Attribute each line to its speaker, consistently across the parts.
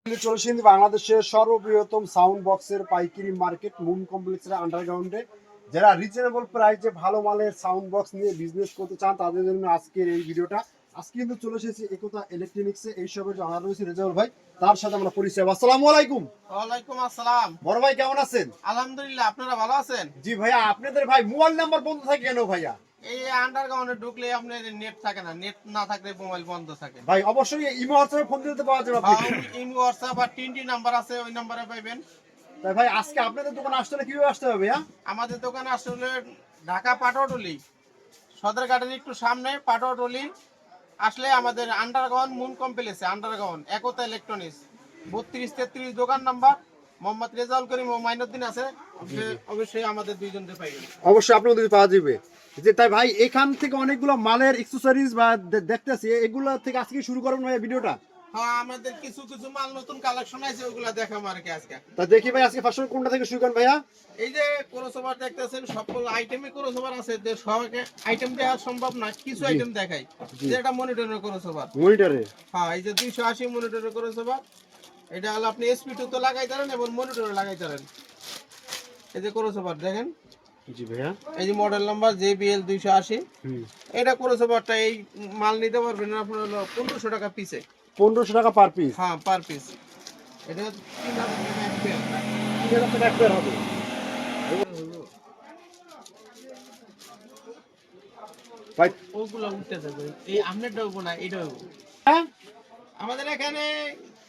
Speaker 1: চলছেন বাংলাদেশের সর্ববৃহত্তম সাউন্ড বক্সের পাইকারি মার্কেট মুন কমপ্লেক্সের আন্ডারগ্রাউন্ডে। যারা রিজনেবল প্রাইসে ভালো মালের সাউন্ড বক্স নিয়ে বিজনেস করতে চান তাদের জন্য আজকের এই ভিডিওটা। আজকে কিন্তু চলে এসেছি একতা ইলেকট্রনিক্সে, এই সবের জানা রয়েছে রেজাউল ভাই, তার সাথে আমরা পরিচয়। আসসালামু আলাইকুম।
Speaker 2: ওয়ালাইকুম আসসালাম।
Speaker 1: বড় ভাই কেমন আছেন?
Speaker 2: আলহামদুলিল্লাহ, আপনারা ভালো আছেন?
Speaker 1: জি ভাইয়া, আপনাদের ভাই মোবাইল নাম্বার বন্ধ থাকে কেন ভাইয়া?
Speaker 2: এই আন্ডারগ্রাউন্ডে ঢুকলে আপনার নেট থাকে না, নেট না থাকলে মোবাইল বন্ধ থাকে।
Speaker 1: ভাই অবশ্যই ইমো হোয়াটসঅ্যাপে ফোন দিতে পাওয়া যাবে আপনি।
Speaker 2: ইমো হোয়াটসঅ্যাপ আর 3টি নাম্বার আছে, ওই নম্বরে পাইবেন।
Speaker 1: তাই ভাই আজকে আপনাদের দোকানে আসতে হলে কিভাবে আসতে হবে ভাইয়া?
Speaker 2: আমাদের দোকানে আসলে ঢাকা পাটোয়াটুলি সদরঘাটের একটু সামনে পাটোয়াটুলি আসলে আমাদের আন্ডারগ্রাউন্ড মুন কমপ্লেক্সে আন্ডারগ্রাউন্ড একতা ইলেকট্রনিক্স 32-33 দোকান নাম্বার। মোহাম্মদ রেজাউল করিম ও মাইনুদ্দিন আছে, অবশ্যই আমাদের দুইজনকে পাইবেন।
Speaker 1: অবশ্যই আপনাদের পাওয়া যাবে। যে তাই ভাই এখান থেকে অনেকগুলো মালের অ্যাকসেসরিজ বা দেখতেছি, এগুলো থেকে আজকে শুরু করবেন ভাই ভিডিওটা।
Speaker 2: হ্যাঁ, আমাদের কিছু কিছু মাল নতুন কালেকশন আছে, ওগুলা দেখাবো আর কি আজকে।
Speaker 1: তা দেখি ভাই আজকে ফার্স্ট কোনটা থেকে শুরু করেন ভাইয়া?
Speaker 2: এই যে ক্রসওভার দেখতেছেন, সকল আইটেমে ক্রসওভার আছে, যে সবাইকে আইটেম দেওয়া সম্ভব না, কিছু আইটেম দেখাই। যেটা মনিটরের ক্রসওভার,
Speaker 1: মনিটরে।
Speaker 2: হ্যাঁ, এই যে 280 মনিটরের ক্রসওভার, এটা হলো আপনি এসপি2 তো লাগাই পারেন এবং মনিটরে লাগাই পারেন। এই যে ক্রসওভার দেখেন,
Speaker 1: জি ভাইয়া,
Speaker 2: এই যে মডেল নাম্বার JBL 280। এটা ক্রসওভারটা এই মাল নিতে পারবেন আপনার হলো 1500 টাকা পিসে।
Speaker 1: 1500 টাকা পার পিস?
Speaker 2: হ্যাঁ, পার পিস। এটা 3000 টাকা এক পেয়ার।
Speaker 1: 3000 টাকা এক পেয়ার হবে ভাই।
Speaker 2: ওগুলো উঠতে থাকবে, এই আমনেরটা হবো না, এটা হবো।
Speaker 1: হ্যাঁ,
Speaker 2: আমাদের এখানে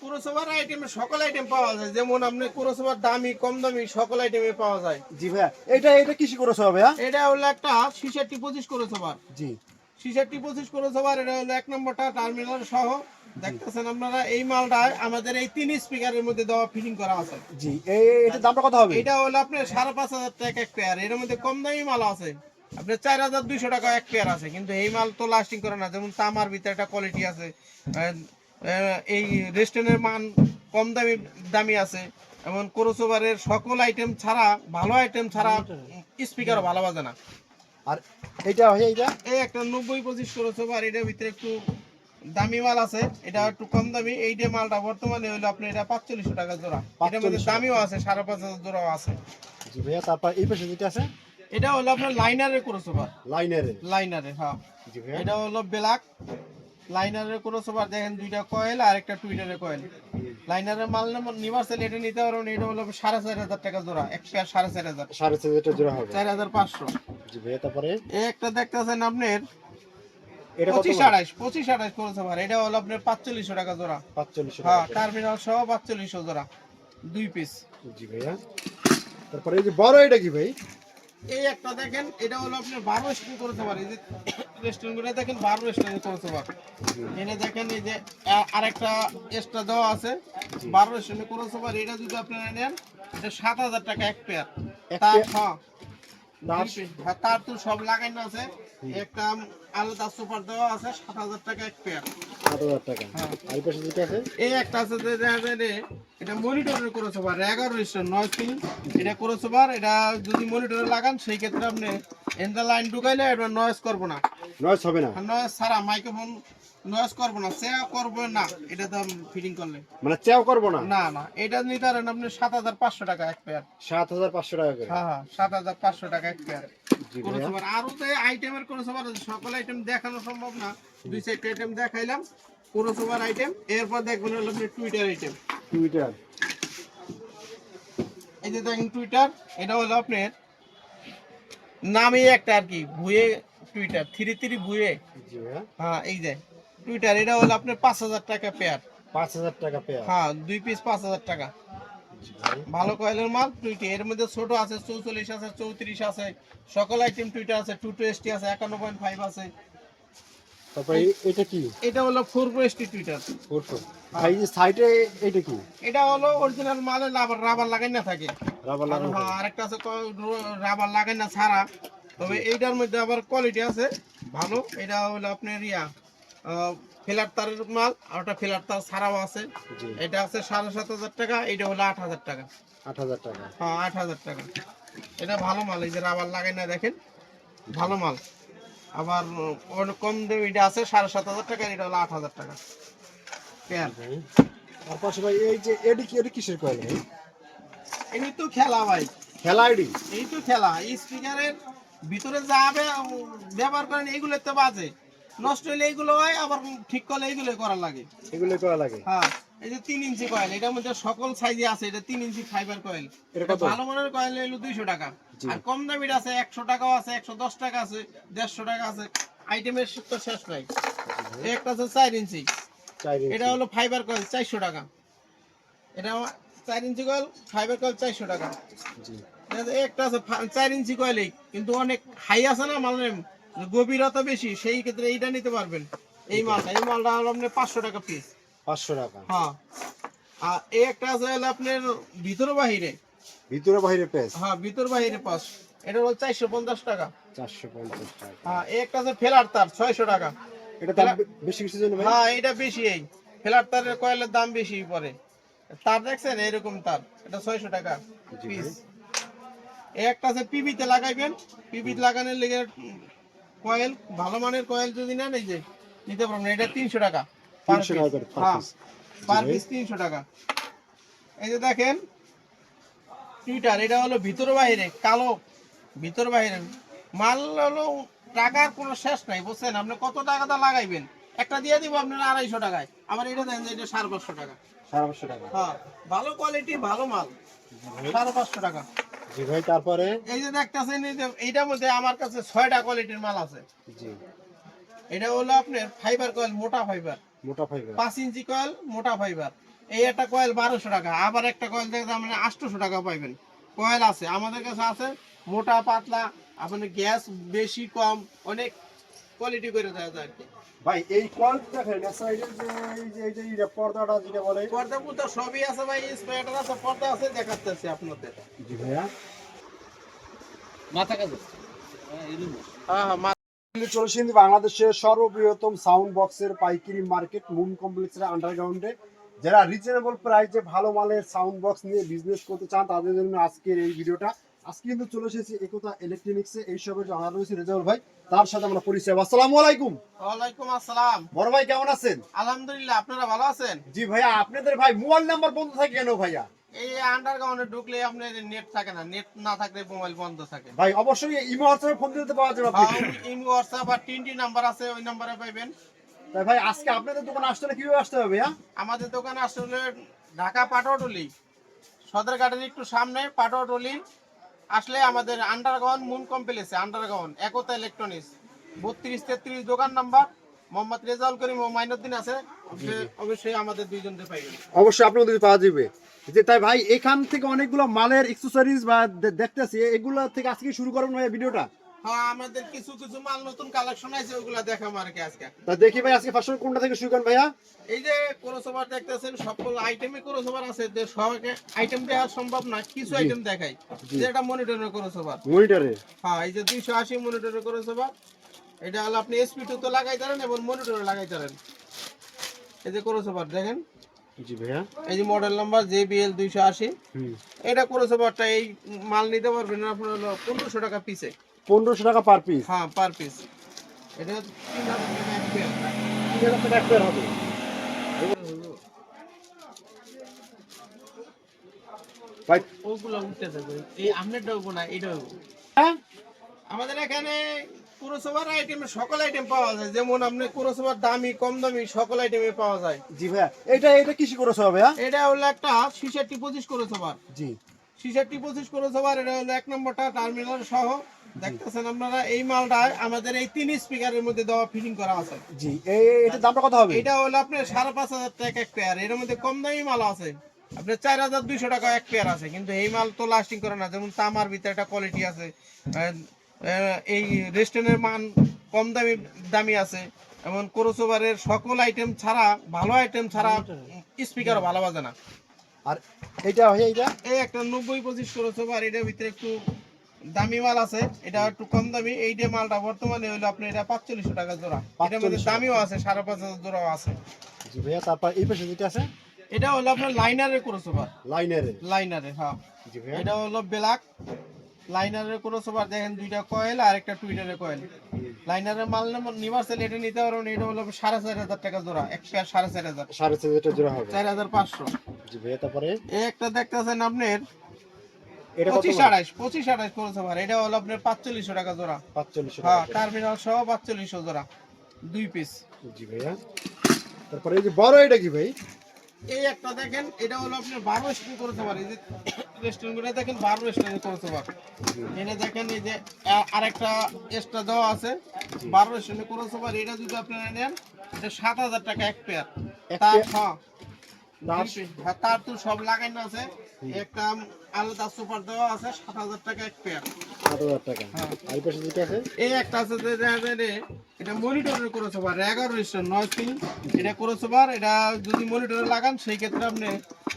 Speaker 2: ক্রসওভার আইটেম সকল আইটেম পাওয়া যায়, যেমন আপনি ক্রসওভার দামি কম দামি সকল আইটেমে পাওয়া যায়।
Speaker 1: জি ভাইয়া, এটা কিসি করেছে ভাইয়া?
Speaker 2: এটা হলো একটা 66-25 ক্রসওভার।
Speaker 1: জি,
Speaker 2: 66-25 ক্রসওভার, এটা হলো এক নম্বরটা টার্মিনাল সহ। দেখতেছেন আপনারা, এই মালটা আমাদের এই 3 স্পিকারের মধ্যে দেওয়া ফিটিং করা আছে।
Speaker 1: জি, এটার দামটা কত হবে?
Speaker 2: এটা হলো আপনার 5500 টাকা এক পেয়ার। এর মধ্যে কম দামি মাল আছে, আপনার 4200 টাকা এক পেয়ার আছে, কিন্তু এই মাল তো লাস্টিং করে না। যেমন তামার ভিতরে একটা কোয়ালিটি আছে, এই রেস্টুরেন্টের মান কম দামি আছে। এমন ক্রসওভারের সকল আইটেম ছাড়া, ভালো আইটেম ছাড়া স্পিকারও ভালো বাজে না।
Speaker 1: আর এইটা ভাইয়া, এইটা
Speaker 2: এই একটা 90-25 ক্রসওভার, এটার ভিতরে একটু দামি মাল আছে, এটা একটু কম দামি। এই যে মালটা বর্তমানে হলো আপনার এটা 4500 টাকা জোড়া। এটার মধ্যে দামিও আছে, 5500 জোড়াও আছে।
Speaker 1: জি ভাইয়া, তারপর এই পাশে যেটা আছে
Speaker 2: এটা হলো আপনার লাইনারের ক্রসওভার। লাইনারে, হ্যাঁ।
Speaker 1: জি ভাইয়া,
Speaker 2: এটা হলো ব্ল্যাক লাইনারের ক্রসওভার। দেখেন, দুইটা কয়েল আর একটা টুইটারের কয়েল। লাইনারের মাল ইউনিভার্সাল এটা নিতে পারবেন। এটা হলো 4500 টাকা জোড়া, এক পেয়ার 4500।
Speaker 1: 4500 জোড়া হবে
Speaker 2: 4500।
Speaker 1: জি ভাইয়া, তারপরে
Speaker 2: এই একটা দেখতেছেন আপনার
Speaker 1: এটা কত?
Speaker 2: 25-28 ক্রসওভার। এটা হলো আপনার 4500 টাকা জোড়া।
Speaker 1: 4500
Speaker 2: হ্যাঁ,
Speaker 1: টাকা।
Speaker 2: টার্মিনাল সহ 4500 জোড়া, 2 পিস।
Speaker 1: জি ভাইয়া, তারপরে এই যে বড়, এটা কি ভাই?
Speaker 2: এই একটা দেখেন, এটা হলো আপনার 12 স্ক্রু ক্রসওভার। এই যে রেস্টুরেন্টগুলো দেখেন 12 স্ক্রু ক্রসওভার। এনে দেখেন, এই যে আরেকটা এক্সট্রা দেওয়া আছে 12 স্ক্রু ক্রসওভার। এটা যদি আপনারা নেন, এটা 7000 টাকা এক পেয়ার। তার তার তো সব লাগানো আছে, একটা আলাদা সুপার দেওয়া আছে, 7000 টাকা এক পেয়ার।
Speaker 1: 7000 টাকা। আর পাশে যেটা আছে
Speaker 2: এই একটা আছে যে এটা মনিটরের ক্রসওভার 11 রেজিস্টার 9 পিন। এটা ক্রসওভার, এটা যদি মনিটরে লাগান সেই ক্ষেত্রে আপনি এন্ডা লাইন ঢুকাইলে এটা নয়েজ করবে না।
Speaker 1: নয়েজ হবে না?
Speaker 2: নয়েজ ছাড়া মাইক্রোফোন নয়েজ করবে না, চেয়া করবে না। এটা তো ফিটিং করলে
Speaker 1: মানে চেও করব না?
Speaker 2: না না, এটা নিতে পারেন আপনি 7500 টাকা এক পেয়ার।
Speaker 1: 7500 টাকা করে?
Speaker 2: হ্যাঁ হ্যাঁ, 7500 টাকা এক পেয়ার
Speaker 1: জি ভাইয়া,
Speaker 2: ক্রসওভার। আরো তো আইটেমের ক্রসওভার সকল আইটেম দেখানো সম্ভব না, 2-4টা আইটেম দেখাইলাম ক্রসওভার আইটেম। এরপর দেখবেন হলো আপনি টুইটার আইটেম।
Speaker 1: টুইটার,
Speaker 2: এই যে দেখেন টুইটার, এটা হলো আপনার নামই একটা আর কি, ভুয়ে টুইটার 33 ভুয়ে।
Speaker 1: জি ভাইয়া,
Speaker 2: হ্যাঁ, এই যে টুইটার, এটা হলো আপনার 5000 টাকা পেয়ার।
Speaker 1: 5000 টাকা পেয়ার?
Speaker 2: হ্যাঁ, 2 পিস 5000 টাকা। ভালো কয়েলের মাল টুইটার। এর মধ্যে ছোট আছে 44 আছে, 34 আছে, সকল আইটেম টুইটার আছে। 220 আছে, 51.5 আছে।
Speaker 1: তারপর এটা কি?
Speaker 2: এটা হলো 420 টুইটার।
Speaker 1: ফটো ভাই, এই সাইডে এটা কি?
Speaker 2: এটা হলো অরিজিনাল মালে রাবার লাগাই না থাকে।
Speaker 1: রাবার লাগানো?
Speaker 2: হ্যাঁ, আরেকটা আছে রাবার লাগাই না ছাড়া। তবে এইটার মধ্যে আবার কোয়ালিটি আছে ভালো। এটা হলো আপনার ফিলার তারের মাল, আর ওটা ফিলার তার ছাড়াও আছে। এটা আছে 7500 টাকা, এটা হলো 8000 টাকা।
Speaker 1: 8000 টাকা?
Speaker 2: হ্যাঁ, 8000 টাকা। এটা ভালো মাল, এই যে রাবার লাগাই না দেখেন, ভালো মাল। আবার অনেক কম দামে এটা আছে 7500 টাকা, এটা হলো 8000 টাকা পেয়ার।
Speaker 1: তার পাশে ভাই এই যে এডি কিসের কয়েল ভাই?
Speaker 2: এই তো খেলা ভাই,
Speaker 1: খেলা আইডি।
Speaker 2: এই তো খেলা স্পিকারের ভিতরে যাবে ব্যবহার করেন এইগুলো তো বাজে, নষ্ট হলে এইগুলো হয়, আবার ঠিক করলে এইগুলো করা লাগে।
Speaker 1: এগুলো করা লাগে।
Speaker 2: হ্যাঁ, এই যে 3 ইঞ্চি কয়েল, এটার মধ্যে সকল সাইজে আছে। এটা 3 ইঞ্চি ফাইবার কয়েল।
Speaker 1: এটা
Speaker 2: এটা
Speaker 1: কত?
Speaker 2: ভালো মানের কয়েল হলো 200 টাকা।
Speaker 1: জি।
Speaker 2: আর কম দামির আছে 100 টাকাও আছে, 110 টাকা আছে, 150 টাকা আছে। আইটেমের তো শেষ নাই। এই একটা আছে 4 ইঞ্চি,
Speaker 1: 4 ইঞ্চি।
Speaker 2: এটা হলো ফাইবার কয়েল 400 টাকা। এটা 4 ইঞ্চি কয়েল ফাইবার কয়েল 400 টাকা।
Speaker 1: জি।
Speaker 2: একটা আছে 4 ইঞ্চি কয়েলই, কিন্তু অনেক হাই আছে না, মানে গভীরতা বেশি, সেই ক্ষেত্রে এইটা নিতে পারবেন। এই মালটা হলো আপনার 500 টাকা পিস।
Speaker 1: 500 টাকা।
Speaker 2: হ্যাঁ, আর এই একটা আছে হলো আপনার ভিতর বাহিরে।
Speaker 1: ভিতরে বাইরে পেস।
Speaker 2: হ্যাঁ, ভিতর বাহিরে পাস, এটা হলো 450 টাকা।
Speaker 1: 450 টাকা।
Speaker 2: হ্যাঁ, এই একটা আছে ফেলার তার 600 টাকা।
Speaker 1: এটা দাম বেশি কিছু জন্য ভাই?
Speaker 2: হ্যাঁ, এটা বেশি। এই ফেলার তারের কয়েলের দাম বেশি পড়ে। তার দেখছেন এরকম তার, এটা 600 টাকা পিস। এই একটা আছে পিবিতে লাগাইবেন, পিবিতে লাগানোর লেগে কয়েল, ভালো মানের কয়েল যদি নেন এই যে নিতে পারবেন। এটা 300 টাকা পার
Speaker 1: 300 টাকা
Speaker 2: পিস।
Speaker 1: পার
Speaker 2: হ্যাঁ,
Speaker 1: পিস।
Speaker 2: পার পিস 300 টাকা। এই যে দেখেন টুইটার, এটা হলো ভিতর বাইরে কালো, ভিতর বাইরে মাল হলো টাকার কোনো শেষ নাই, বুঝছেন? আপনি কত টাকা দা লাগাইবেন, একটা দিয়ে দিব আপনার 250 টাকায়। আমার এটা দেন যে এটা 550 টাকা।
Speaker 1: 550 টাকা।
Speaker 2: হ্যাঁ, ভালো কোয়ালিটি ভালো মাল, 550 টাকা।
Speaker 1: জি ভাই, তারপরে
Speaker 2: এই যে দেখতেছেন, এই যে এইটার মধ্যে আমার কাছে 6টা কোয়ালিটির মাল আছে।
Speaker 1: জি।
Speaker 2: এটা হলো আপনার ফাইবার কয়েল, মোটা ফাইবার,
Speaker 1: মোটা ফাইবার।
Speaker 2: 5 ইঞ্চি কয়েল, মোটা ফাইবার। এই একটা কয়েল 1200 টাকা, আবার একটা কয়েল দেখতে আপনি 800 টাকা পাইবেন। কয়েল আছে আমাদের কাছে, আছে মোটা পাতলা, আপনি গ্যাস বেশি কম অনেক কোয়ালিটি করে দেওয়া যায় আর কি।
Speaker 1: ভাই এই কয়েল দেখেন সাইডের যে এই যে এই যে পর্দাটা যেটা বলে,
Speaker 2: পর্দা পুর্দা সবই আছে ভাই, স্প্রেটার আছে, পর্দা আছে, দেখাচ্ছি আপনাদের।
Speaker 1: জি ভাইয়া।
Speaker 2: মাথা কাছে হ্যাঁ হ্যাঁ
Speaker 1: চলছে কিন্তু বাংলাদেশের সর্ববৃহত্তম সাউন্ড বক্সের পাইকারি মার্কেট মুন কমপ্লেক্সের আন্ডারগ্রাউন্ডে। যারা রিজনেবল প্রাইসে ভালো মালের সাউন্ড বক্স নিয়ে বিজনেস করতে চান তাদের জন্য আজকের এই ভিডিওটা। আজকে কিন্তু চলে এসেছি একতা ইলেকট্রনিক্সে, এই সবের জানা রয়েছে রেজাউল ভাই, তার সাথে আমরা পরিচয়। আসসালামু আলাইকুম।
Speaker 2: ওয়ালাইকুম আসসালাম।
Speaker 1: বড় ভাই কেমন আছেন?
Speaker 2: আলহামদুলিল্লাহ, আপনারা ভালো আছেন?
Speaker 1: জি ভাইয়া, আপনাদের ভাই মোবাইল নাম্বার বন্ধ থাকে কেন ভাইয়া?
Speaker 2: এই আন্ডারগ্রাউন্ডে ঢুকলে আপনার নেট থাকে না, নেট না থাকলে মোবাইল বন্ধ থাকে।
Speaker 1: ভাই অবশ্যই ইমো হোয়াটসঅ্যাপে ফোন দিতে পাওয়া যাবে আপনি।
Speaker 2: ইমো হোয়াটসঅ্যাপ আর 3টি নাম্বার আছে, ওই নাম্বারে পাইবেন।
Speaker 1: তাই ভাই আজকে আপনাদের দোকানে আসতে হলে কিভাবে আসতে হবে ভাইয়া?
Speaker 2: আমাদের দোকানে আসলে ঢাকা পাটোয়াটুলি সদরঘাটের একটু সামনে পাটোয়াটুলি আসলে আমাদের আন্ডারগ্রাউন্ড মুন কমপ্লেক্সে, আন্ডারগ্রাউন্ড একতা ইলেকট্রনিক্স 32-33 দোকান নাম্বার। মোহাম্মদ রেজাউল করিম ও মাইনুদ্দিন আছে, অবশ্যই আমাদের দুইজনকে পাইবেন।
Speaker 1: অবশ্যই আপনাদের পাওয়া যাবে। যে তাই ভাই এখান থেকে অনেকগুলো মালের অ্যাকসেসরিজ বা দেখতেছি, এগুলো থেকে আজকে শুরু করবেন ভাই ভিডিওটা।
Speaker 2: হ্যাঁ, আমাদের কিছু কিছু মাল নতুন কালেকশন আছে, ওগুলা দেখাবো আর কি আজকে।
Speaker 1: তা দেখি ভাই আজকে ফার্স্ট কোনটা থেকে শুরু করেন ভাইয়া?
Speaker 2: এই যে ক্রসওভার দেখতেছেন, সকল আইটেমে ক্রসওভার আছে, যে সবাইকে আইটেম দেওয়া সম্ভব না, কিছু আইটেম দেখাই। যেটা মনিটরের ক্রসওভার,
Speaker 1: মনিটরে।
Speaker 2: হ্যাঁ, এই যে 280 মনিটরের ক্রসওভার, এটা হলো আপনি SP2 তো লাগাই পারেন এবং মনিটরে লাগাই পারেন। এই যে ক্রসওভার দেখেন,
Speaker 1: জি ভাইয়া।
Speaker 2: এই যে মডেল নাম্বার JBL 280। এটা ক্রসওভারটা এই মাল নিতে পারবেন আপনার হলো 1500 টাকা পিসে।
Speaker 1: 1500 টাকা পার পিস।
Speaker 2: হ্যাঁ, পার পিস। এটা 3000 টাকা এক পেয়ার।
Speaker 1: 3000 টাকা এক পেয়ার হবে। ভাই
Speaker 2: ওগুলো উঠতে থাকবে, এই আমনেরটা হবো না, এটা হবো।
Speaker 1: হ্যাঁ?
Speaker 2: আমাদের এখানে ক্রসওভার আইটেম সকল আইটেম পাওয়া যায়, যেমন আপনি ক্রসওভার দামি কম দামি সকল আইটেমে পাওয়া যায়।
Speaker 1: জি ভাইয়া, এটা কিসি করেছ ভাইয়া?
Speaker 2: এটা হলো একটা 66-25 ক্রসওভার।
Speaker 1: জি।
Speaker 2: 66-25 ক্রসওভার, এটা হলো এক নম্বরটা টার্মিনাল সহ। দেখতেছেন আপনারা, এই মালটা আমাদের এই 3 স্পিকারের মধ্যে দেওয়া ফিটিং করা আছে।
Speaker 1: জি, এটার দামটা কত হবে?
Speaker 2: এটা হলো আপনার 5500 টাকা এক পেয়ার। এর মধ্যে কম দামি মাল আছে, আপনার 4200 টাকা এক পেয়ার আছে, কিন্তু এই মাল তো লাস্টিং করে না। যেমন তামার ভিতরে একটা কোয়ালিটি আছে, এই রেস্টনের মান কম দামি আছে। এমন ক্রসওভারের সকল আইটেম ছাড়া, ভালো আইটেম ছাড়া স্পিকারও ভালো বাজে না।
Speaker 1: আর এইটা ভাইয়া, এইটা
Speaker 2: এই একটা 90-25 ক্রসওভার, এটার ভিতরে একটু দামি মাল আছে, এটা একটু কম দামি। এই যে মালটা বর্তমানে হলো আপনার এটা 4500 টাকা জোড়া। এটার মধ্যে দামিও আছে, 5500 জোড়াও আছে।
Speaker 1: জি ভাইয়া, তারপর এই পাশে যেটা আছে
Speaker 2: এটা হলো আপনার লাইনারের ক্রসওভার। লাইনারে হ্যাঁ।
Speaker 1: জি ভাইয়া।
Speaker 2: এটা হলো ব্ল্যাক লাইনারের ক্রসওভার, দেখেন দুইটা কয়েল আর একটা টুইটারের কয়েল। লাইনারের মাল নিভার্সাল এটা নিতে পারবেন, এটা হলো 4,500 টাকা জোড়া, এক পেয়ার 4,500,
Speaker 1: 4,500 জোড়া হবে।
Speaker 2: 4,500।
Speaker 1: জি ভাইয়া, তারপরে
Speaker 2: এই একটা দেখতেছেন আপনার
Speaker 1: এটা কত?
Speaker 2: 25-28 করেছে ভাই, এটা হলো আপনার 4500 টাকা জোড়া।
Speaker 1: 4500
Speaker 2: হ্যাঁ,
Speaker 1: টাকা।
Speaker 2: টার্মিনাল সহ 4500 জোড়া, 2 পিস।
Speaker 1: জি ভাইয়া, তারপরে এই যে বড় এটা কি ভাই?
Speaker 2: এই একটা দেখেন, এটা হলো আপনার 12 স্টোন করেছে ভাই, এই যে রেস্টুরেন্টগুলো দেখেন 12 স্টোন করেছে ভাই। এটা দেখেন, এই যে আরেকটা এক্সট্রা দেওয়া আছে, 12 স্টোন করেছে ভাই। এটা যদি আপনারা নেন, এটা 7000 টাকা এক পেয়ার। তার তার তো সব লাগানো আছে, একটা আলাদা সুপার দেওয়া আছে, 7000 টাকা এক পেয়ার।
Speaker 1: 7000 টাকা।
Speaker 2: হ্যাঁ।
Speaker 1: আর পাশে যেটা আছে
Speaker 2: এই একটা আছে যে এটা মনিটরের করেছে বার 11 রেজিস্টার 9 পিন, এটা করেছে বার। এটা যদি মনিটরে লাগান সেই ক্ষেত্রে আপনি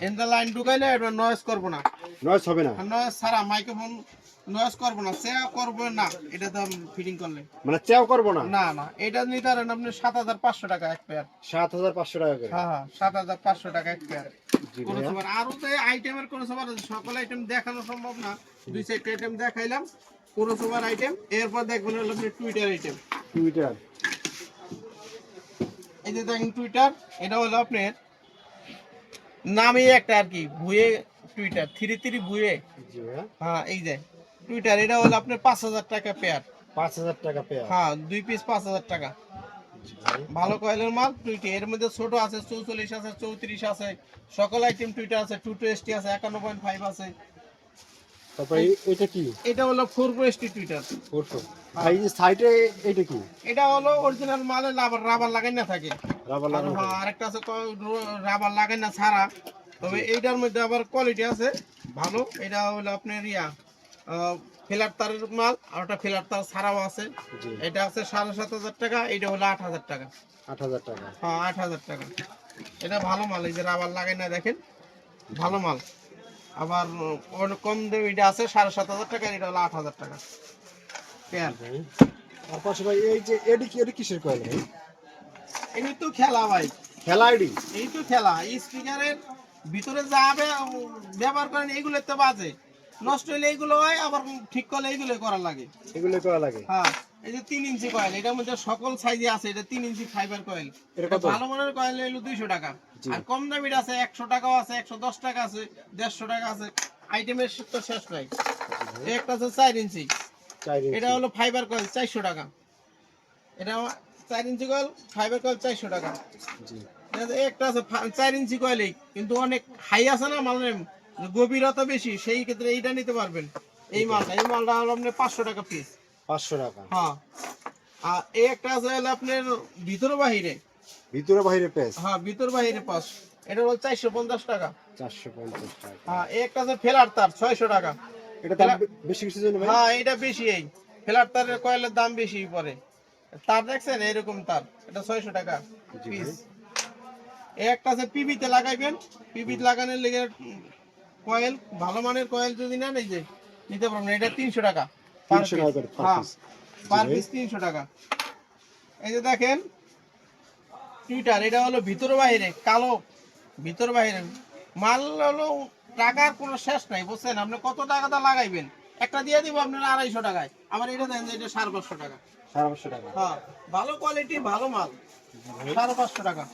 Speaker 2: এন্ডা লাইন ঢুকাইলে এটা নয়েজ করবে না,
Speaker 1: নয়েজ হবে না,
Speaker 2: নয়েজ ছাড়া মাইক্রোফোন নয়েজ করবে না, সেয়া করবে না। এটা তো ফিটিং করলে
Speaker 1: মানে চেও করব না।
Speaker 2: না না, এটা নিতে পারেন আপনি 7500 টাকা এক পেয়ার।
Speaker 1: 7500 টাকা করে।
Speaker 2: হ্যাঁ হ্যাঁ, 7500 টাকা এক পেয়ার
Speaker 1: জি
Speaker 2: করেছে
Speaker 1: ভাইয়া,
Speaker 2: বার। আরো তো আইটেমের করেছে বার, সকল আইটেম দেখানো সম্ভব না, 2-4টা আইটেম দেখাইলাম করেছে বার আইটেম। এরপর দেখবেন হলো আপনি টুইটার আইটেম।
Speaker 1: টুইটার,
Speaker 2: এই যে দেখেন টুইটার, এটা হলো আপনার নামই একটা আর কি, ভুয়ে টুইটার, 3 ভুয়ে।
Speaker 1: জি ভাইয়া,
Speaker 2: হ্যাঁ, এই যে টুইটার, এটা হলো আপনার 5000 টাকা পেয়ার।
Speaker 1: 5000 টাকা পেয়ার।
Speaker 2: হ্যাঁ, 2 পিস 5000 টাকা।
Speaker 1: জি ভাই,
Speaker 2: ভালো কয়েলের মাল টুইটার, এর মধ্যে ছোট আছে 44 আছে, 34 আছে, সকল আইটেম টুইটার আছে, 220 আছে, 51.5 আছে।
Speaker 1: তারপরে এটা কি?
Speaker 2: এটা হলো 4 টুইটার।
Speaker 1: 400। ভাই এই যে সাইডে এটা কি?
Speaker 2: এটা হলো অরিজিনাল মালে রাবার লাগাই না থাকে।
Speaker 1: রাবার
Speaker 2: আর
Speaker 1: লাগানো।
Speaker 2: হ্যাঁ, আরেকটা আছে রাবার লাগাই না ছাড়া, তবে এইটার মধ্যে আবার কোয়ালিটি আছে ভালো। এটা হলো আপনার ফিলার তারের মাল, আর ওটা ফিলার তার ছাড়াও আছে।
Speaker 1: জি,
Speaker 2: এটা আছে 7500 টাকা, এটা হলো 8000 টাকা।
Speaker 1: 8000 টাকা।
Speaker 2: হ্যাঁ, 8000 টাকা। এটা ভালো মাল, এই যে রাবার লাগাই না দেখেন, ভালো মাল। আবার অনেক কম দামে এটা আছে 7500 টাকা, এটা হলো 8000 টাকা পেয়ার।
Speaker 1: ভাই, আর পাশে ভাই এই যে এডি কি, এডি কিসের কয়েল ভাই?
Speaker 2: এই তো খেলা ভাই,
Speaker 1: খেলা আইডি।
Speaker 2: এই তো খেলা, স্পিকারের ভিতরে যাবে ব্যবহার করেন, এইগুলো তো বাজে, নষ্ট হলে এইগুলো হয়, আবার ঠিক করলে এইগুলো করা লাগে।
Speaker 1: এগুলো করা লাগে।
Speaker 2: হ্যাঁ, এই যে 3 ইঞ্চি কয়েল, এটার মধ্যে সকল সাইজে আছে। এটা 3 ইঞ্চি ফাইবার কয়েল।
Speaker 1: এটা
Speaker 2: এটা
Speaker 1: কত?
Speaker 2: ভালো মানের কয়েল হলো 200 টাকা।
Speaker 1: জি।
Speaker 2: আর কম দামির আছে 100 টাকাও আছে, 110 টাকা আছে, 150 টাকা আছে। আইটেমের তো শেষ নাই। এই একটা আছে 4 ইঞ্চি,
Speaker 1: 4 ইঞ্চি।
Speaker 2: এটা হলো ফাইবার কয়েল 400 টাকা। এটা 4 ইঞ্চি কয়েল ফাইবার কয়েল 400 টাকা।
Speaker 1: জি,
Speaker 2: একটা আছে 4 ইঞ্চি কয়েলই, কিন্তু অনেক হাই আছে না মালের গভীরতা বেশি, সেই ক্ষেত্রে এইটা নিতে পারবেন। এই মালটা হলো আপনার 500 টাকা পিস।
Speaker 1: 500 টাকা।
Speaker 2: হ্যাঁ, আর এই একটা আছে হলো আপনার ভিতর বাহিরে।
Speaker 1: ভিতরে বাইরে পেস।
Speaker 2: হ্যাঁ, ভিতর বাহিরে পাস, এটা হলো 450 টাকা।
Speaker 1: 450 টাকা।
Speaker 2: হ্যাঁ, এই একটা আছে ফেলার তার 600 টাকা।
Speaker 1: এটা দাম বেশি কিছু জন্য ভাই?
Speaker 2: হ্যাঁ, এটা বেশি, এই ফেলার তারের কয়েলের দাম বেশি পড়ে। তার দেখছেন এরকম তার, এটা 600 টাকা
Speaker 1: জি
Speaker 2: পিস।
Speaker 1: ভাই।
Speaker 2: এই একটা আছে পিবিতে লাগাইবেন, পিবিতে লাগানোর লেগে কয়েল, ভালো মানের কয়েল যদি নেন এই যে নিতে পারবেন, এটা 300 টাকা পার
Speaker 1: 300 টাকা করে
Speaker 2: পিস।
Speaker 1: per
Speaker 2: হ্যাঁ,
Speaker 1: piece।
Speaker 2: পার
Speaker 1: জি ভাই।
Speaker 2: পিস 300 টাকা। এই যে দেখেন টুইটার, এটা হলো ভিতর বাইরে কালো, ভিতর বাইরে মাল হলো, টাকার কোনো শেষ নাই বুঝছেন। আপনি কত টাকাটা লাগাইবেন, একটা দিয়ে দিব আপনার 250 টাকায়, আমার এটা দেন যে এটা 550 টাকা।
Speaker 1: 550 টাকা।
Speaker 2: হ্যাঁ, ভালো কোয়ালিটি ভালো মাল, 550 টাকা।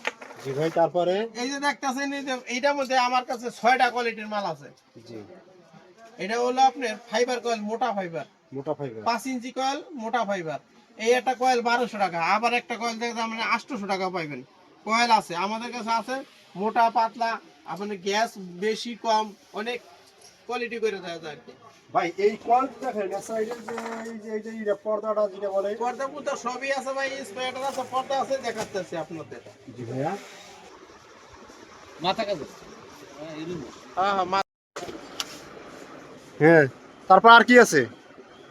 Speaker 1: জি ভাই, তারপরে
Speaker 2: এই যে দেখতেছেন, এই যে এইটার মধ্যে আমার কাছে 6টা কোয়ালিটির মাল আছে।
Speaker 1: জি,
Speaker 2: এটা হলো আপনার ফাইবার কয়েল, মোটা ফাইবার,
Speaker 1: মোটা ফাইবার।
Speaker 2: 5 ইঞ্চি কয়েল, মোটা ফাইবার। এই একটা কয়েল 1200 টাকা, আবার একটা কয়েল দেখে আপনি 800 টাকা পাইবেন। কয়েল আছে আমাদের কাছে, আছে মোটা পাতলা, আপনি গ্যাস বেশি কম অনেক কোয়ালিটি করে দেওয়া যায় আর কি।
Speaker 1: ভাই এই কয়েল দেখেন, এই সাইডের যে এই যে এই পর্দাটা যেটা বলে।
Speaker 2: পর্দা পুর্দা সবই আছে ভাই, স্পেয়ার আছে, পর্দা আছে, দেখাচ্ছি আপনাদের।
Speaker 1: জি ভাইয়া,
Speaker 2: মাথা কাজ, হ্যাঁ হ্যাঁ,
Speaker 1: হ্যাঁ, তারপর আর কি আছে?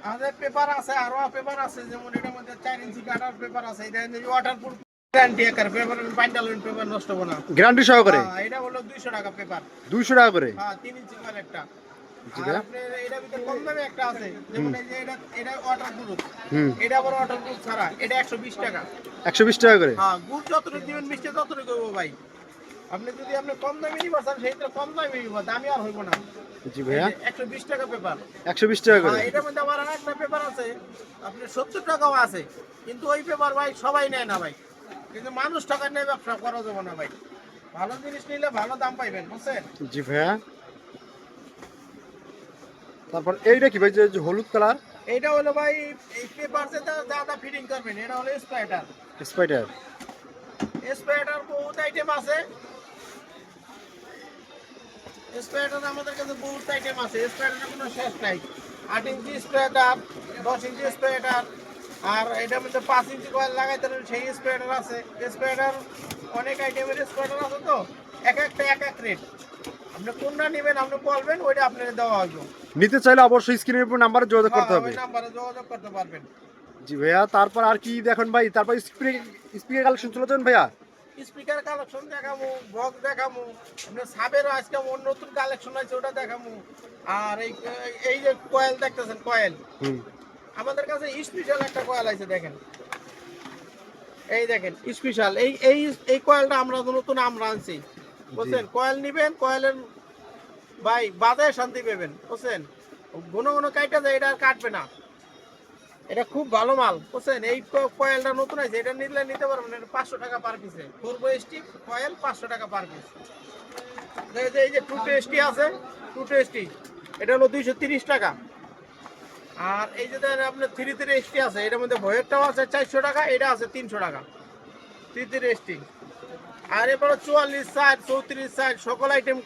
Speaker 2: আমাদের পেপার আছে, আরো পেপার আছে, যেমন এটার মধ্যে 4 ইঞ্চি কাটার পেপার আছে। এটা ওয়াটারপ্রুফ গ্যারান্টি একার পেপার, বাইন্ডালন পেপার নষ্ট হবে না,
Speaker 1: গ্যারান্টি সহকারে।
Speaker 2: হ্যাঁ, এটা হলো 200 টাকা পেপার।
Speaker 1: 200 টাকা করে।
Speaker 2: হ্যাঁ, 3 ইঞ্চি কয়েল একটা।
Speaker 1: জি
Speaker 2: আর
Speaker 1: ভাইয়া।
Speaker 2: আপনার এটার ভিতরে কম দামে একটা আছে, যেমন এই যে এটা ওয়াটারপ্রুফ,
Speaker 1: হুম,
Speaker 2: এটা আবার ওয়াটারপ্রুফ ছাড়া, এটা 120 টাকা।
Speaker 1: 120 টাকা করে।
Speaker 2: হ্যাঁ, গুড় যতটুকু দিবেন মিষ্টি ততটুকু হবে ভাই। আপনি যদি আপনি কম দামে নিবার চান সেই তো কম দামে নিব, দামি আর হইব না।
Speaker 1: জি ভাইয়া,
Speaker 2: 120 টাকা পেপার।
Speaker 1: 120 টাকা করে।
Speaker 2: এটার মধ্যে আবার আরেকটা পেপার আছে, আপনার 70 টাকাও আছে, কিন্তু ওই পেপার ভাই সবাই নেয় না ভাই, কিন্তু মানুষ টাকা নিয়ে ব্যবসা করা যাবে না ভাই। ভালো জিনিস নিলে ভালো দাম পাইবেন, বুঝছেন?
Speaker 1: জি ভাইয়া। তারপর এইটা কি ভাই, যে হলুদ কালার?
Speaker 2: এইটা হলো ভাই এই পেপার যেটা যা ফিটিং করবেন, এটা হলো স্পাইডার।
Speaker 1: স্পাইডার।
Speaker 2: স্পাইডার বহুত আইটেম আছে, স্পাইডার আমাদের কাছে বহুত আইটেম আছে, স্পাইডারের কোনো শেষ নাই। 8 ইঞ্চি স্পাইডার, 10 ইঞ্চি স্পাইডার, আর এটার মধ্যে 5 ইঞ্চি কয়েল লাগাইতে পারেন সেই স্পাইডার আছে। স্পাইডার অনেক আইটেমের স্পাইডার আছে, তো এক একটা এক এক রেট। আপনি কোনটা নেবেন আপনি বলবেন, ওইটা আপনাকে দেওয়া হবে।
Speaker 1: নিতে চাইলে অবশ্যই স্ক্রিনের উপর নাম্বারে যোগাযোগ করতে হবে।
Speaker 2: ওই নাম্বারে যোগাযোগ করতে পারবেন।
Speaker 1: জি ভাইয়া, তারপর আর কি দেখেন ভাই? তারপর স্পিকার কালেকশন চলে যান ভাইয়া।
Speaker 2: স্পিকার কালেকশন দেখামু, বক্স দেখামু, আপনার সাবেরও আজকে নতুন কালেকশন আছে ওটা দেখামু। আর এই যে কয়েল দেখতেছেন, কয়েল আমাদের কাছে স্পেশাল একটা কয়েল আছে, দেখেন এই দেখেন স্পেশাল এই এই এই কয়েলটা আমরা নতুন আমরা আনছি, বুঝছেন? কয়েল নিবেন, কয়েলের ভাই বাজারে শান্তি পাবেন, বুঝছেন? ঘন ঘন কাইটা যায়, এটা আর কাটবে না, এটা খুব ভালো মাল, বুঝছেন? এই কয়েলটা নতুন আছে, এটা নিলে নিতে পারবেন। এটা 500 টাকা পার পিসে, 4 কয়েল 500 টাকা পার পিস। এই যে 220 আছে, 220 এটা হলো 230 টাকা। আর এই যে দেখেন আপনার 330 আছে, এটার মধ্যে ভয়েরটাও আছে 400 টাকা, এটা আছে 300 টাকা 330। আর এবারে 44 60 34 60 সকল আইটেম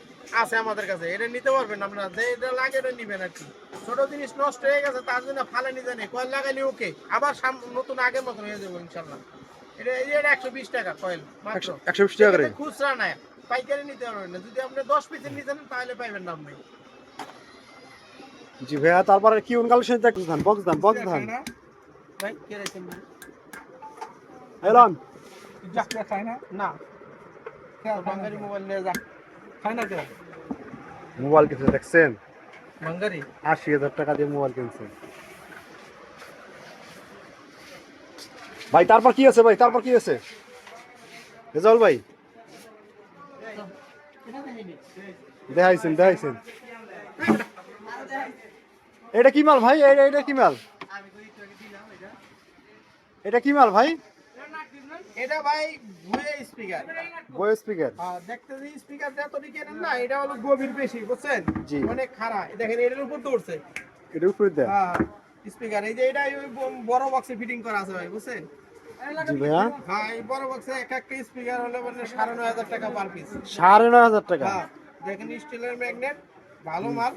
Speaker 2: আছে আমাদের কাছে, এটা নিতে পারবেন আপনারা, যে এটা লাগে এটা নিবেন আর কি। ছোট জিনিস নষ্ট হয়ে গেছে তার জন্য ফালে নিতে নেই, কয়েল লাগাইলে ওকে, আবার নতুন আগের মতো হয়ে যাবো ইনশাল্লাহ। এটা এই যে 120 টাকা কয়েল মাত্র,
Speaker 1: 120 টাকা করে।
Speaker 2: খুচরা নাই, পাইকারি নিতে পারবেন না। যদি আপনি 10 পিসের নিতেন তাহলে পাইবেন দাম নেই।
Speaker 1: জি ভাইয়া, তারপরে কি কোন কালেকশন দেখতেছেন? বক্স দান, বক্স দান।
Speaker 2: ভাই কে রাখছেন
Speaker 1: এলান
Speaker 2: যা খায় না না, বাঙালি মোবাইল নিয়ে যা, খায় না কে?
Speaker 1: মোবাইল কিনতে দেখছেন?
Speaker 2: বাঙালি
Speaker 1: 80,000 টাকা দিয়ে মোবাইল কিনছেন ভাই। তারপর কি আছে ভাই? তারপর কি আছে রেজাউল ভাই? দেখাইছেন দেখাইছেন। এটা কি মাল ভাই? এটা কি মাল? এটা কি মাল ভাই?
Speaker 2: এটা ভাই ভুয়ে স্পিকার,
Speaker 1: বয় স্পিকার।
Speaker 2: দেখতে যে স্পিকার যতটি কেনেন না, এটা হলো গভীর বেশি, বুঝছেন?
Speaker 1: জি।
Speaker 2: অনেক খাড়া, দেখেন এটার উপর দৌড়ছে।
Speaker 1: এটা উপরে দেন।
Speaker 2: স্পিকার এই যে এটা বড় বক্সে ফিটিং করা আছে ভাই, বুঝছেন?
Speaker 1: জি ভাইয়া।
Speaker 2: হ্যাঁ, এই বড় বক্সে এক একটা স্পিকার হলো মানে 9,500 টাকা পার পিস।
Speaker 1: 9,500 টাকা।
Speaker 2: হ্যাঁ, দেখেন স্টিলের ম্যাগনেট, ভালো মাল,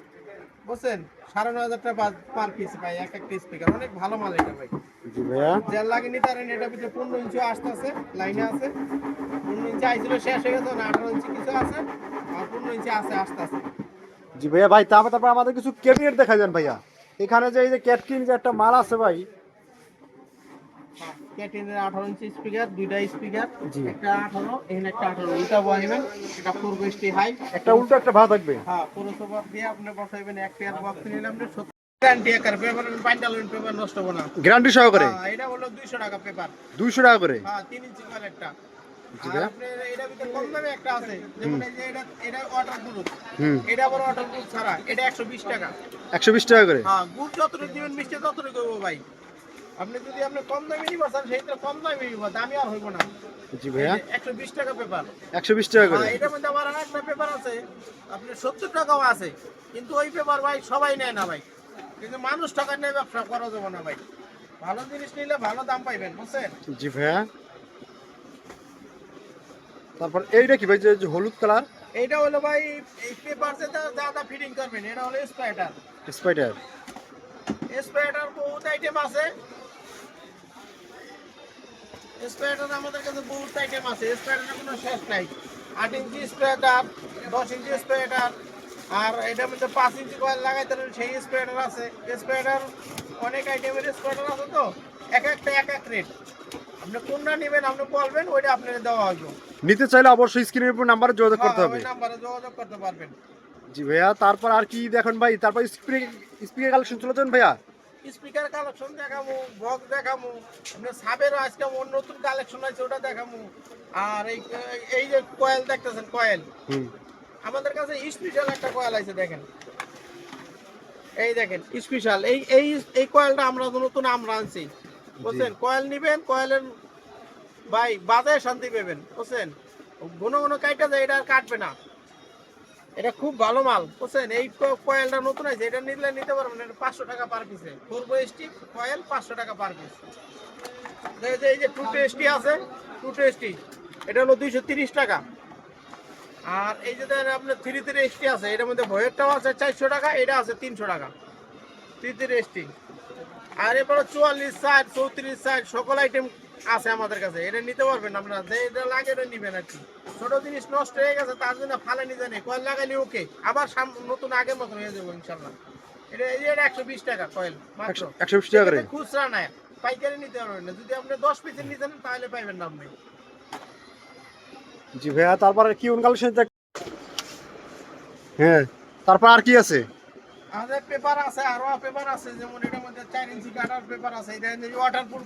Speaker 2: বুঝছেন? 9,500 টাকা পার পিস ভাই এক একটা স্পিকার, অনেক ভালো মাল এটা ভাই।
Speaker 1: জি ভাইয়া।
Speaker 2: যার লাগে নিতে পারেন, এটা ভিতরে 15 ইঞ্চি আসতেছে, লাইনে আছে। 15 ইঞ্চি আইছিল, শেষ হয়ে গেছে, 18 ইঞ্চি কিছু আছে, আর 15 ইঞ্চি আছে আসতেছে।
Speaker 1: জি ভাইয়া। ভাই তারপর আমাদের কিছু ক্যাবিনেট দেখাই দেন ভাইয়া। এখানে যে এই যে ক্যাটকিন যে একটা মাল আছে ভাই,
Speaker 2: ক্যাটিনের 18 ইঞ্চি স্পিকার, দুইটা স্পিকার,
Speaker 1: জি।
Speaker 2: একটা 18, এখানে একটা 18, উল্টা বসাইবেন, এটা 420 হাই,
Speaker 1: একটা উল্টো একটা ভালো থাকবে।
Speaker 2: হ্যাঁ, পুরো সোফা দিয়ে আপনি বসাইবেন। এক পেয়ার বক্স নিলে আপনি 70 গ্যারান্টি একার পেপার, বাইন্ডাল পেপার নষ্ট হবে না,
Speaker 1: গ্যারান্টি সহকারে।
Speaker 2: এটা হলো 200 টাকা পেপার,
Speaker 1: 200 টাকা করে।
Speaker 2: হ্যাঁ 3 ইঞ্চি কয়েল একটা।
Speaker 1: জি
Speaker 2: আর
Speaker 1: ভাইয়া।
Speaker 2: আপনার এটা ভিতরে কম দামে একটা আছে, যেমন এই যে এটা ওয়াটারপ্রুফ,
Speaker 1: হুম।
Speaker 2: এটা আবার ওয়াটারপ্রুফ ছাড়া, এটা 120 টাকা।
Speaker 1: 120 টাকা করে।
Speaker 2: হ্যাঁ, গুড় যতটুকু দিবেন মিষ্টি ততটুকু করবো ভাই। আপনি যদি আপনি কম দামে নিবার চান সেই তো কম দামে নিব, দামি আর হইব না।
Speaker 1: জি ভাইয়া।
Speaker 2: 120 টাকা পেপার।
Speaker 1: 120 টাকা করে।
Speaker 2: এটার মধ্যে আবার আরেকটা পেপার আছে, আপনার 70 টাকাও আছে, কিন্তু ওই পেপার ভাই সবাই নেয় না ভাই, কিন্তু মানুষ টাকা নিয়ে ব্যবসা করা যাবে না ভাই। ভালো জিনিস নিলে ভালো দাম পাইবেন, বুঝছেন?
Speaker 1: জি ভাইয়া। তারপর এইটা কি ভাই, যে হলুদ কালার?
Speaker 2: এইটা হলো ভাই এই পেপার যেটা যা ফিটিং করবেন, এটা হলো স্পাইডার।
Speaker 1: স্পাইডার।
Speaker 2: স্পাইডার বহুত আইটেম আছে, স্পাইডার আমাদের কাছে বহুত আইটেম আছে, স্পাইডারের কোনো শেষ নাই। 8 ইঞ্চি স্পাইডার, 10 ইঞ্চি স্পাইডার, আর এটার মধ্যে 5 ইঞ্চি কয়েল লাগাইতে পারেন সেই স্পাইডার আছে। স্পাইডার অনেক আইটেমের স্পাইডার আছে, তো এক একটা এক এক রেট। আপনি কোনটা নেবেন আপনি বলবেন, ওইটা আপনাকে দেওয়া হবে।
Speaker 1: নিতে চাইলে অবশ্যই স্ক্রিনের উপর নাম্বারে যোগাযোগ করতে হবে।
Speaker 2: ওই নাম্বারে যোগাযোগ করতে পারবেন।
Speaker 1: জি ভাইয়া, তারপর আর কি দেখেন ভাই? তারপর স্পিকার কালেকশন চলে যান ভাইয়া।
Speaker 2: স্পিকার কালেকশন দেখামু, বক্স দেখামু, আপনার সাবেরও আজকে অন্য নতুন কালেকশন আছে ওটা দেখামু। আর এই যে কয়েল দেখতেছেন, কয়েল
Speaker 1: হুম।
Speaker 2: আমাদের কাছে স্পেশাল একটা কয়েল আছে, দেখেন এই দেখেন স্পেশাল এই এই এই কয়েলটা আমরা নতুন আমরা আনছি, বুঝছেন? কয়েল নিবেন, কয়েলের ভাই বাজারে শান্তি পাবেন, বুঝছেন? ঘন ঘন কাইটা যায়, এটা আর কাটবে না, এটা খুব ভালো মাল, বুঝছেন? এই কয়েলটা নতুন আছে, এটা নিলে নিতে পারবেন, এটা 500 টাকা পার পিসে। 4 স্টিক কয়েল 500 টাকা পার পিস। এই যে 220 আছে, 220 এটা হলো 230 টাকা। আর এই যে দেখেন আপনার 330 আছে, এটার মধ্যে ভয়েরটাও আছে 400 টাকা, এটা আছে 300 টাকা 330। আর এরপরে 44, 60, 34, 60 সকল আইটেম আছে আমাদের কাছে, এটা নিতে পারবেন আপনারা, যে এটা লাগে এটা নিবেন আর কি। ছোট জিনিস নষ্ট হয়ে গেছে তার জন্য ফালে নিতে নেই, কয়েল লাগাইলে ওকে, আবার নতুন আগের মতো হয়ে যাবো ইনশাল্লাহ। এটা এই যে 120 টাকা কয়েল মাত্র,
Speaker 1: 120 টাকা করে?
Speaker 2: এটা খুচরা নাই, পাইকারি নিতে পারবেন না। যদি আপনি 10 পিসের নিতে নেন তাহলে পাইবেন না আপনি।
Speaker 1: জি ভাইয়া, তারপরে কি কোন কালেকশন? হ্যাঁ, তারপর আর কি আছে?
Speaker 2: আমাদের পেপার আছে, আরো পেপার আছে, যেমন এটার মধ্যে 4 ইঞ্চি কাটার পেপার আছে, এটা ওয়াটারপ্রুফ